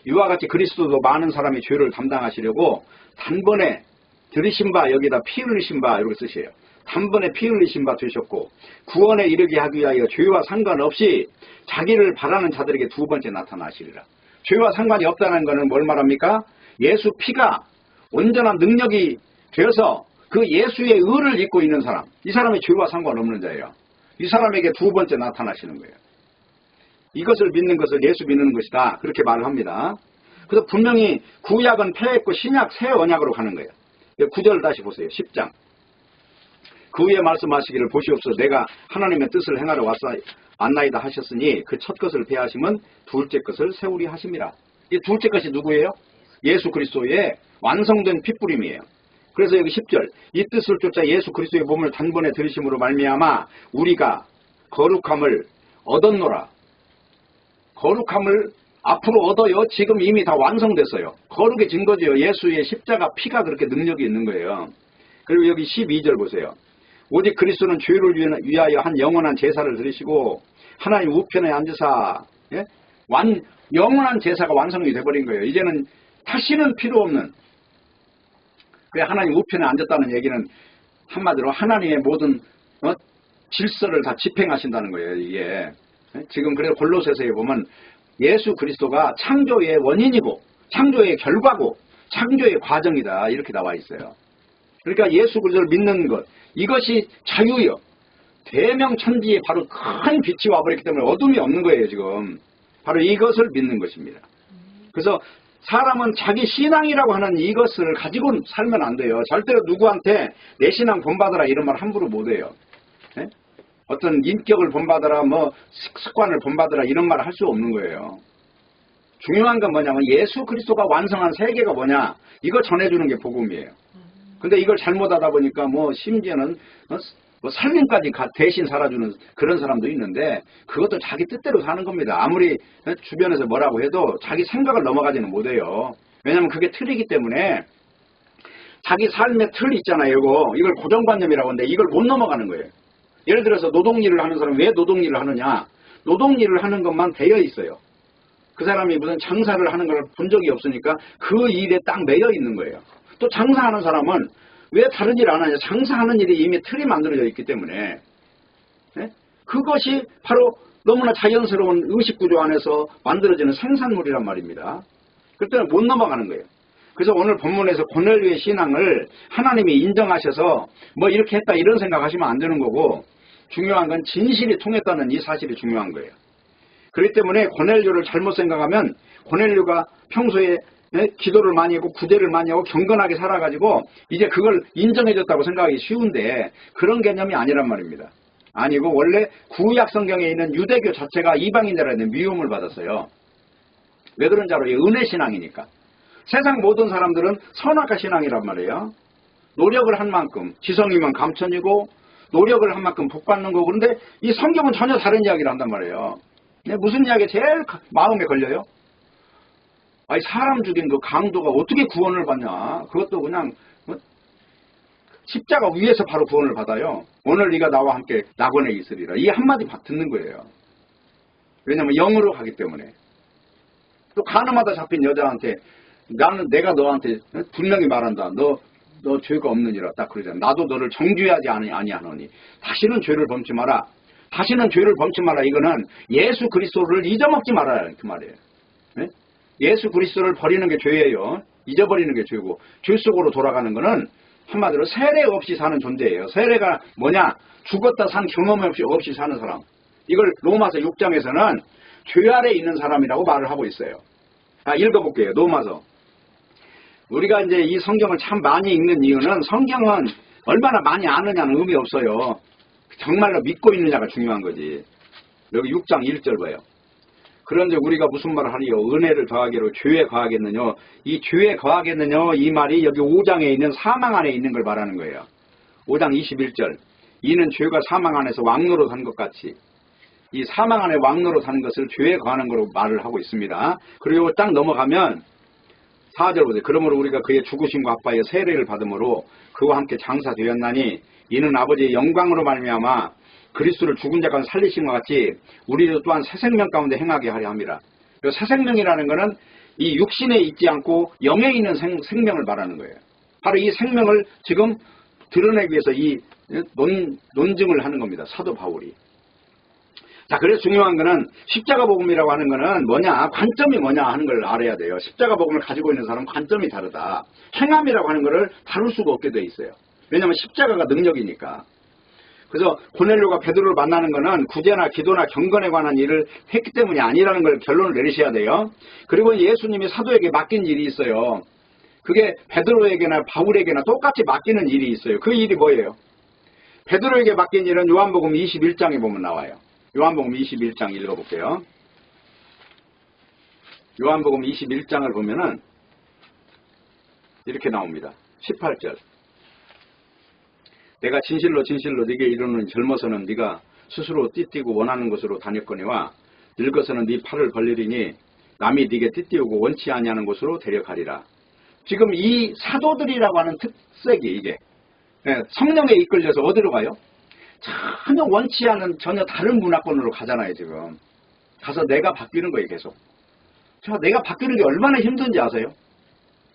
이와 같이 그리스도도 많은 사람이 죄를 담당하시려고 단번에 들이신 바 여기다 피 흘리신 바 이렇게 쓰셔요. 단번에 피 흘리신 바 되셨고 구원에 이르게 하기 위하여 죄와 상관없이 자기를 바라는 자들에게 두 번째 나타나시리라. 죄와 상관이 없다는 것은 뭘 말합니까? 예수 피가 온전한 능력이 되어서 그 예수의 의를 입고 있는 사람, 이 사람이 죄와 상관없는 자예요. 이 사람에게 두 번째 나타나시는 거예요. 이것을 믿는 것을 예수 믿는 것이다. 그렇게 말을 합니다. 그래서 분명히 구약은 폐했고 신약 새 언약으로 가는 거예요. 9절 다시 보세요. 10장. 그 후에 말씀하시기를 보시옵소서 내가 하나님의 뜻을 행하러 왔나이다 하셨으니 그 첫 것을 폐하시면 둘째 것을 세우리 하심이라. 이 둘째 것이 누구예요? 예수 그리스도의 완성된 핏부림이에요. 그래서 여기 10절 이 뜻을 쫓아 예수 그리스도의 몸을 단번에 들이심으로 말미암아 우리가 거룩함을 얻었노라. 거룩함을 앞으로 얻어요. 지금 이미 다 완성됐어요. 거룩의 증거죠. 예수의 십자가 피가 그렇게 능력이 있는 거예요. 그리고 여기 12절 보세요. 오직 그리스도는 죄를 위하여 한 영원한 제사를 드리시고 하나님 우편에 앉으사 영원한 제사가 완성이 돼버린 거예요. 이제는 다시는 필요 없는 하나님 우편에 앉았다는 얘기는 한마디로 하나님의 모든 질서를 다 집행하신다는 거예요. 이게 지금 그래서 골로새서에 보면 예수 그리스도가 창조의 원인이고 창조의 결과고 창조의 과정이다 이렇게 나와 있어요. 그러니까 예수 그리스도를 믿는 것 이것이 자유요. 대명천지에 바로 큰 빛이 와버렸기 때문에 어둠이 없는 거예요. 지금 바로 이것을 믿는 것입니다. 그래서 사람은 자기 신앙이라고 하는 이것을 가지고 살면 안 돼요. 절대로 누구한테 내 신앙 본받아라 이런 말 함부로 못해요. 어떤 인격을 본받아라 습관을 본받아라 이런 말을 할 수 없는 거예요. 중요한 건 뭐냐면 예수 그리스도가 완성한 세계가 뭐냐 이거 전해주는 게 복음이에요. 근데 이걸 잘못하다 보니까 심지어는 살림까지 대신 살아주는 그런 사람도 있는데 그것도 자기 뜻대로 사는 겁니다. 아무리 주변에서 뭐라고 해도 자기 생각을 넘어가지는 못해요. 왜냐하면 그게 틀이기 때문에 자기 삶의 틀 있잖아요. 이걸 고정관념이라고 하는데 이걸 못 넘어가는 거예요. 예를 들어서 노동일을 하는 사람은 왜 노동일을 하느냐. 노동일을 하는 것만 되어 있어요. 그 사람이 무슨 장사를 하는 걸 본 적이 없으니까 그 일에 딱 매여 있는 거예요. 또 장사하는 사람은 왜 다른 일 안 하냐. 장사하는 일이 이미 틀이 만들어져 있기 때문에 그것이 바로 너무나 자연스러운 의식구조 안에서 만들어지는 생산물이란 말입니다. 그럴 때는 못 넘어가는 거예요. 그래서 오늘 본문에서 고넬료의 신앙을 하나님이 인정하셔서 이렇게 했다 이런 생각하시면 안 되는 거고 중요한 건 진실이 통했다는 이 사실이 중요한 거예요. 그렇기 때문에 고넬료를 잘못 생각하면 고넬료가 평소에 기도를 많이 했고 구제를 많이 하고 경건하게 살아가지고 이제 그걸 인정해줬다고 생각하기 쉬운데 그런 개념이 아니란 말입니다. 아니고 원래 구약 성경에 있는 유대교 자체가 이방인들한테 미움을 받았어요. 왜 그런지 알아요? 은혜 신앙이니까. 세상 모든 사람들은 선악과 신앙이란 말이에요. 노력을 한 만큼 지성이면 감천이고 노력을 한 만큼 복 받는 거고. 그런데 이 성경은 전혀 다른 이야기를 한단 말이에요. 무슨 이야기가 제일 마음에 걸려요? 아니 사람 죽인 그 강도가 어떻게 구원을 받냐. 그것도 그냥 십자가 위에서 바로 구원을 받아요. 오늘 네가 나와 함께 낙원에 있으리라. 이 한마디 듣는 거예요. 왜냐하면 영으로 가기 때문에. 또 가늠하다 잡힌 여자한테 내가 너한테 분명히 말한다. 너 죄가 없느니라. 딱 그러잖아. 나도 너를 정죄하지 아니하노니 다시는 죄를 범치 마라. 다시는 죄를 범치 마라. 이거는 예수 그리스도를 잊어먹지 말아라. 그 말이에요. 네? 예수 그리스도를 버리는 게 죄예요. 잊어버리는 게 죄고 죄 속으로 돌아가는 거는 한마디로 세례 없이 사는 존재예요. 세례가 뭐냐? 죽었다 산 경험 없이 사는 사람. 이걸 로마서 6장에서는 죄 아래 있는 사람이라고 말을 하고 있어요. 읽어볼게요. 로마서. 우리가 이제 이 성경을 참 많이 읽는 이유는 성경은 얼마나 많이 아느냐는 의미 없어요. 정말로 믿고 있느냐가 중요한 거지. 여기 6장 1절 봐요. 그런데 우리가 무슨 말을 하리요? 은혜를 더하기로 죄에 거하겠느냐? 이 죄에 거하겠느냐? 이 말이 여기 5장에 있는 사망 안에 있는 걸 말하는 거예요. 5장 21절. 이는 죄가 사망 안에서 왕노로 산 것 같이 이 사망 안에 왕노로 사는 것을 죄에 거하는 거로 말을 하고 있습니다. 그리고 딱 넘어가면 4절 보세요. 그러므로 우리가 그의 죽으심과 합하여 세례를 받음으로 그와 함께 장사되었나니 이는 아버지의 영광으로 말미암아 그리스도를 죽은 자 가운데 살리신 것 같이 우리도 또한 새 생명 가운데 행하게 하려 함이라. 새 생명이라는 것은 이 육신에 있지 않고 영에 있는 생명을 말하는 거예요. 바로 이 생명을 지금 드러내기 위해서 이 논증을 하는 겁니다. 사도 바울이. 자, 그래서 중요한 거는 십자가 복음이라고 하는 거는 뭐냐, 관점이 뭐냐 하는 걸 알아야 돼요. 십자가 복음을 가지고 있는 사람은 관점이 다르다. 행함이라고 하는 거를 다룰 수가 없게 돼 있어요. 왜냐하면 십자가가 능력이니까. 그래서 고넬료가 베드로를 만나는 거는 구제나 기도나 경건에 관한 일을 했기 때문이 아니라는 걸 결론을 내리셔야 돼요. 그리고 예수님이 사도에게 맡긴 일이 있어요. 그게 베드로에게나 바울에게나 똑같이 맡기는 일이 있어요. 그 일이 뭐예요? 베드로에게 맡긴 일은 요한복음 21장에 보면 나와요. 요한복음 21장 읽어볼게요. 요한복음 21장을 보면은 이렇게 나옵니다. 18절. 내가 진실로 진실로 네게 이르노니 젊어서는 네가 스스로 띠띠고 원하는 곳으로 다녔거니와 늙어서는 네 팔을 벌리리니 남이 네게 띠띠우고 원치 아니하는 곳으로 데려가리라. 지금 이 사도들이라고 하는 특색이 이게 성령에 이끌려서 어디로 가요? 전혀 원치 않은 전혀 다른 문화권으로 가잖아요. 지금 가서 내가 바뀌는 거예요. 계속. 내가 바뀌는 게 얼마나 힘든지 아세요?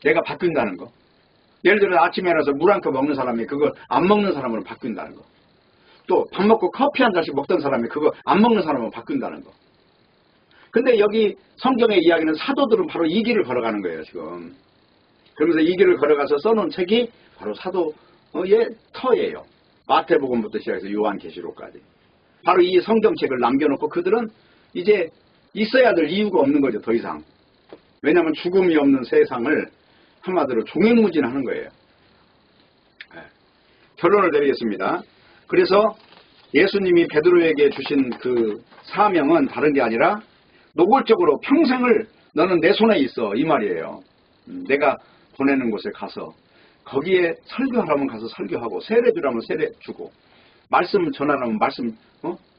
내가 바뀐다는 거. 예를 들어 아침에 일어나서 물 한 컵 먹는 사람이 그거 안 먹는 사람으로 바뀐다는 거. 또 밥 먹고 커피 한 잔씩 먹던 사람이 그거 안 먹는 사람으로 바뀐다는 거. 근데 여기 성경의 이야기는 사도들은 바로 이 길을 걸어가는 거예요. 지금. 그러면서 이 길을 걸어가서 써놓은 책이 바로 사도의 터예요. 마태복음부터 시작해서 요한계시록까지. 바로 이 성경책을 남겨놓고 그들은 이제 있어야 될 이유가 없는 거죠. 더 이상. 왜냐하면 죽음이 없는 세상을 한마디로 종횡무진하는 거예요. 결론을 내리겠습니다. 그래서 예수님이 베드로에게 주신 그 사명은 다른 게 아니라 노골적으로 평생을 너는 내 손에 있어 이 말이에요. 내가 보내는 곳에 가서 거기에 설교하라면 가서 설교하고 세례 주라면 세례 주고 말씀 전하라면 말씀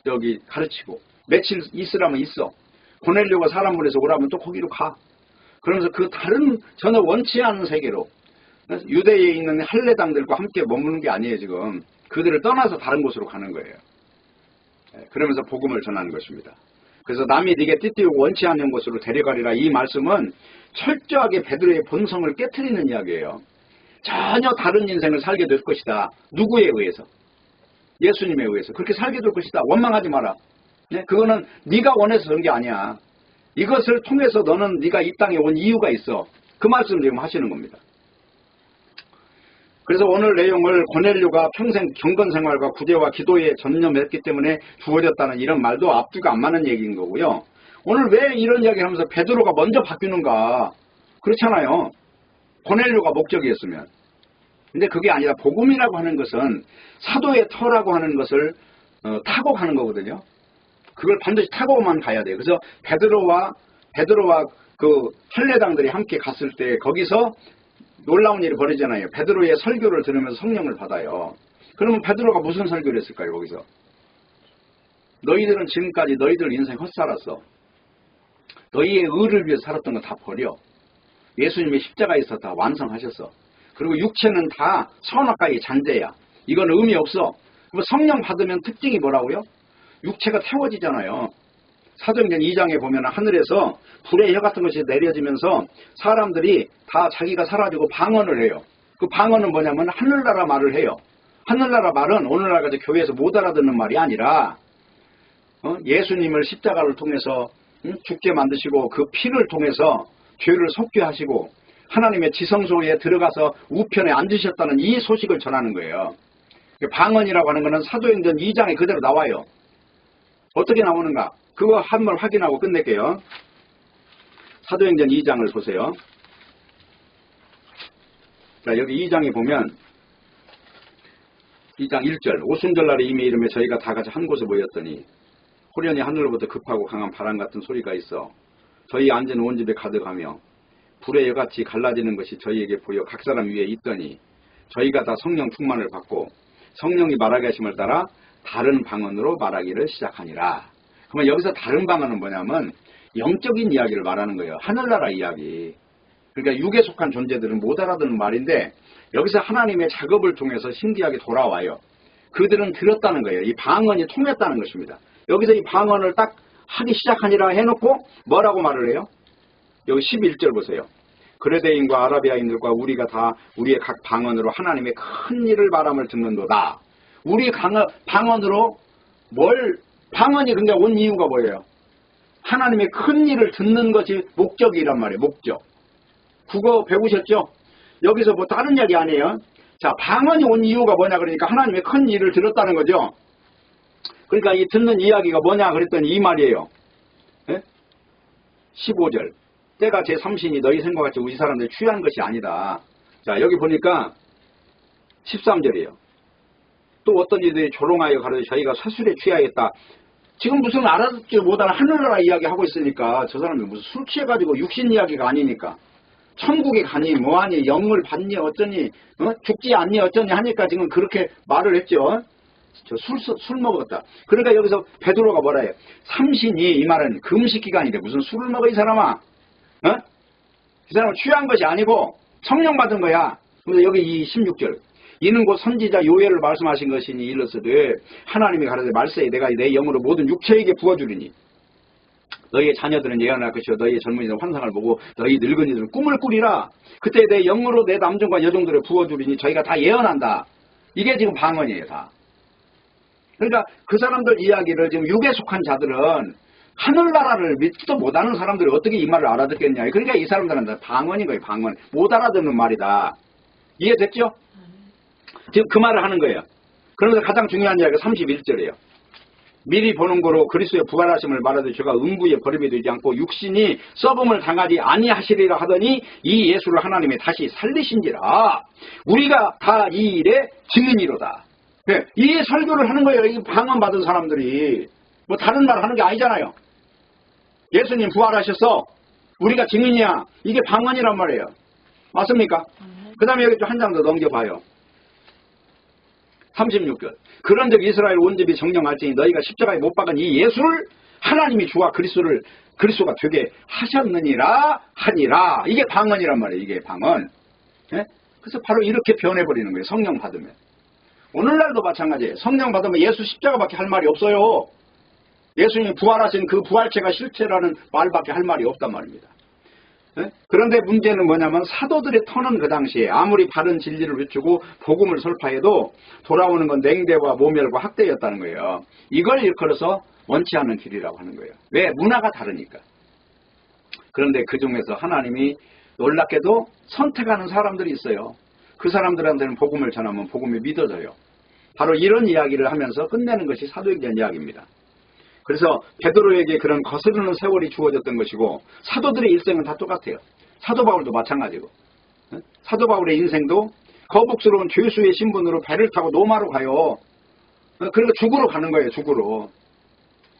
여기 가르치고 며칠 있으라면 있어. 고넬료가 사람 보내서 오라면 또 거기로 가. 그러면서 그 다른 전혀 원치 않은 세계로 유대에 있는 할례당들과 함께 머무는 게 아니에요. 지금 그들을 떠나서 다른 곳으로 가는 거예요. 그러면서 복음을 전하는 것입니다. 그래서 남이 네게 띠띠우고 원치 않는 곳으로 데려가리라. 이 말씀은 철저하게 베드로의 본성을 깨트리는 이야기예요. 전혀 다른 인생을 살게 될 것이다. 누구에 의해서? 예수님에 의해서. 그렇게 살게 될 것이다. 원망하지 마라. 그거는 네가 원해서 그런 게 아니야. 이것을 통해서 너는 네가 이 땅에 온 이유가 있어. 그 말씀을 지금 하시는 겁니다. 그래서 오늘 내용을 고넬료가 평생 경건생활과 구제와 기도에 전념했기 때문에 주어졌다는 이런 말도 앞뒤가 안 맞는 얘기인 거고요. 오늘 왜 이런 이야기를 하면서 베드로가 먼저 바뀌는가? 그렇잖아요. 고넬료가 목적이었으면. 근데 그게 아니라 복음이라고 하는 것은 사도의 터라고 하는 것을 타고 가는 거거든요. 그걸 반드시 타고만 가야 돼요. 그래서 베드로와 그 할례당들이 함께 갔을 때 거기서 놀라운 일이 벌어지잖아요. 베드로의 설교를 들으면서 성령을 받아요. 그러면 베드로가 무슨 설교를 했을까요? 거기서 너희들은 지금까지 너희들 인생 헛살았어. 너희의 의를 위해 살았던 거 다 버려. 예수님의 십자가에서 다 완성하셨어. 그리고 육체는 다 선악과의 잔재야. 이건 의미 없어. 성령 받으면 특징이 뭐라고요? 육체가 태워지잖아요. 사도행전 2장에 보면 하늘에서 불의 혀 같은 것이 내려지면서 사람들이 다 자기가 사라지고 방언을 해요. 그 방언은 뭐냐면 하늘나라 말을 해요. 하늘나라 말은 오늘날 교회에서 못 알아듣는 말이 아니라 예수님을 십자가를 통해서 죽게 만드시고 그 피를 통해서 죄를 속게 하시고 하나님의 지성소에 들어가서 우편에 앉으셨다는 이 소식을 전하는 거예요. 방언이라고 하는 것은 사도행전 2장에 그대로 나와요. 어떻게 나오는가? 그거 한번 확인하고 끝낼게요. 사도행전 2장을 보세요. 자, 여기 2장에 보면 2장 1절 오순절날에 이미 이름에 저희가 다 같이 한 곳에 모였더니 호련히 하늘로부터 급하고 강한 바람 같은 소리가 있어 저희 앉은 온 집에 가득하며 불의 여같이 갈라지는 것이 저희에게 보여 각 사람 위에 있더니 저희가 다 성령 충만을 받고 성령이 말하게 하심을 따라 다른 방언으로 말하기를 시작하니라. 그러면 여기서 다른 방언은 뭐냐면 영적인 이야기를 말하는 거예요. 하늘나라 이야기. 그러니까 육에 속한 존재들은 못 알아듣는 말인데 여기서 하나님의 작업을 통해서 신기하게 돌아와요. 그들은 들었다는 거예요. 이 방언이 통했다는 것입니다. 여기서 이 방언을 딱 하기 시작하니라 해놓고 뭐라고 말을 해요? 여기 11절 보세요. 그레데인과 아라비아인들과 우리가 다 우리의 각 방언으로 하나님의 큰 일을 말함을 듣는도다. 우리 방언으로 방언이 그러니까 온 이유가 뭐예요? 하나님의 큰 일을 듣는 것이 목적이란 말이에요. 목적. 국어 배우셨죠? 여기서 뭐 다른 이야기 아니에요. 자, 방언이 온 이유가 뭐냐 그러니까 하나님의 큰 일을 들었다는 거죠. 그러니까 이 듣는 이야기가 뭐냐 그랬더니 이 말이에요. 예? 15절. 때가 제3신이 너희 생각같이 우리 사람들이 취한 것이 아니다. 자, 여기 보니까 13절이에요. 또 어떤 이들이 조롱하여 가로되 저희가 사술에 취하였다. 지금 무슨 알아듣지 못하는 하늘나라 이야기 하고 있으니까 저 사람이 무슨 술 취해가지고 육신 이야기가 아니니까 천국에 가니 뭐하니 영을 받니 어쩌니 죽지 않니 어쩌니 하니까 지금 그렇게 말을 했죠. 저 술 먹었다. 그러니까 여기서 베드로가 뭐라 해요? 삼신이 이 말은 금식 기간인데 무슨 술을 먹어 이 사람아? 이 사람은 취한 것이 아니고 성령 받은 거야. 그래서 여기 이 16절 이는 곧 선지자 요엘을 말씀하신 것이니 일렀으되 하나님이 가라사대 말세에 내가 내 영으로 모든 육체에게 부어주리니 너희의 자녀들은 예언할 것이요 너희의 젊은이들은 환상을 보고 너희 늙은이들은 꿈을 꾸리라. 그때 내 영으로 내 남종과 여종들을 부어주리니 저희가 다 예언한다. 이게 지금 방언이에요 다. 그러니까 그 사람들 이야기를 지금 육에 속한 자들은 하늘나라를 믿지도 못하는 사람들이 어떻게 이 말을 알아듣겠냐. 그러니까 이 사람들은 방언인 거예요. 방언. 못 알아듣는 말이다. 이해됐죠? 지금 그 말을 하는 거예요. 그러면서 가장 중요한 이야기가 31절이에요. 미리 보는 거로 그리스도의 부활하심을 말하되 저가 음부에 버림이 되지 않고 육신이 썩음을 당하지 아니하시리라 하더니 이 예수를 하나님이 다시 살리신지라. 우리가 다 이 일의 증인이로다. 네, 이 설교를 하는 거예요. 이 방언 받은 사람들이. 뭐 다른 말 하는 게 아니잖아요. 예수님 부활하셨어. 우리가 증인이야. 이게 방언이란 말이에요. 맞습니까? 그 다음에 여기 좀 한 장 더 넘겨봐요. 36절. 그런즉 이스라엘 온 집이 정령할지니 너희가 십자가에 못 박은 이 예수를 하나님이 주와 그리스도가 되게 하셨느니라 하니라. 이게 방언이란 말이에요. 이게 방언. 네? 그래서 바로 이렇게 변해버리는 거예요. 성령 받으면. 오늘날도 마찬가지예요. 성령 받으면 예수 십자가밖에 할 말이 없어요. 예수님이 부활하신 그 부활체가 실체라는 말밖에 할 말이 없단 말입니다. 네? 그런데 문제는 뭐냐면 사도들의 터는 그 당시에 아무리 바른 진리를 외치고 복음을 설파해도 돌아오는 건 냉대와 모멸과 학대였다는 거예요. 이걸 일컬어서 원치 않는 길이라고 하는 거예요. 왜? 문화가 다르니까. 그런데 그 중에서 하나님이 놀랍게도 선택하는 사람들이 있어요. 그 사람들한테는 복음을 전하면 복음이 믿어져요. 바로 이런 이야기를 하면서 끝내는 것이 사도행전 이야기입니다. 그래서 베드로에게 그런 거스르는 세월이 주어졌던 것이고 사도들의 일생은 다 똑같아요. 사도 바울도 마찬가지고. 사도 바울의 인생도 거북스러운 죄수의 신분으로 배를 타고 로마로 가요. 그리고 죽으러 가는 거예요. 죽으러.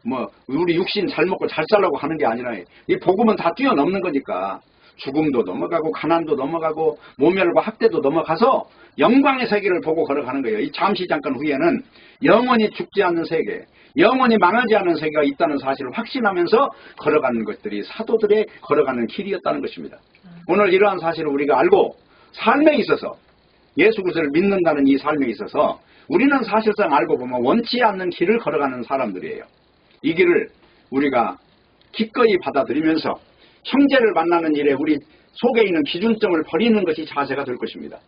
뭐 우리 육신 잘 먹고 잘 살라고 하는 게 아니라 이 복음은 다 뛰어넘는 거니까 죽음도 넘어가고 가난도 넘어가고 모멸과 학대도 넘어가서 영광의 세계를 보고 걸어가는 거예요. 이 잠시 잠깐 후에는 영원히 죽지 않는 세계, 영원히 망하지 않는 세계가 있다는 사실을 확신하면서 걸어가는 것들이 사도들의 걸어가는 길이었다는 것입니다. 오늘 이러한 사실을 우리가 알고 삶에 있어서 예수 그리스도를 믿는다는 이 삶에 있어서 우리는 사실상 알고 보면 원치 않는 길을 걸어가는 사람들이에요. 이 길을 우리가 기꺼이 받아들이면서 형제를 만나는 일에 우리 속에 있는 기준점을 버리는 것이 자세가 될 것입니다.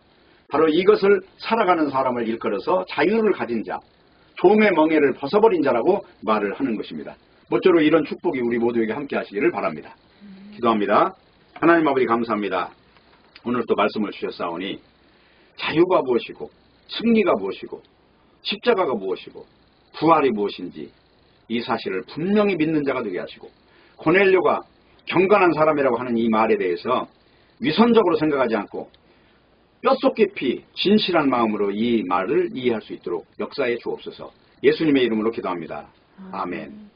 바로 이것을 살아가는 사람을 일컬어서 자유를 가진 자, 종의 멍에를 벗어버린 자라고 말을 하는 것입니다. 모쪼록 이런 축복이 우리 모두에게 함께 하시기를 바랍니다. 기도합니다. 하나님 아버지 감사합니다. 오늘 또 말씀을 주셨사오니 자유가 무엇이고 승리가 무엇이고 십자가가 무엇이고 부활이 무엇인지 이 사실을 분명히 믿는 자가 되게 하시고 고넬료가 경건한 사람이라고 하는 이 말에 대해서 위선적으로 생각하지 않고 뼛속 깊이 진실한 마음으로 이 말을 이해할 수 있도록 역사해 주옵소서. 예수님의 이름으로 기도합니다. 아멘.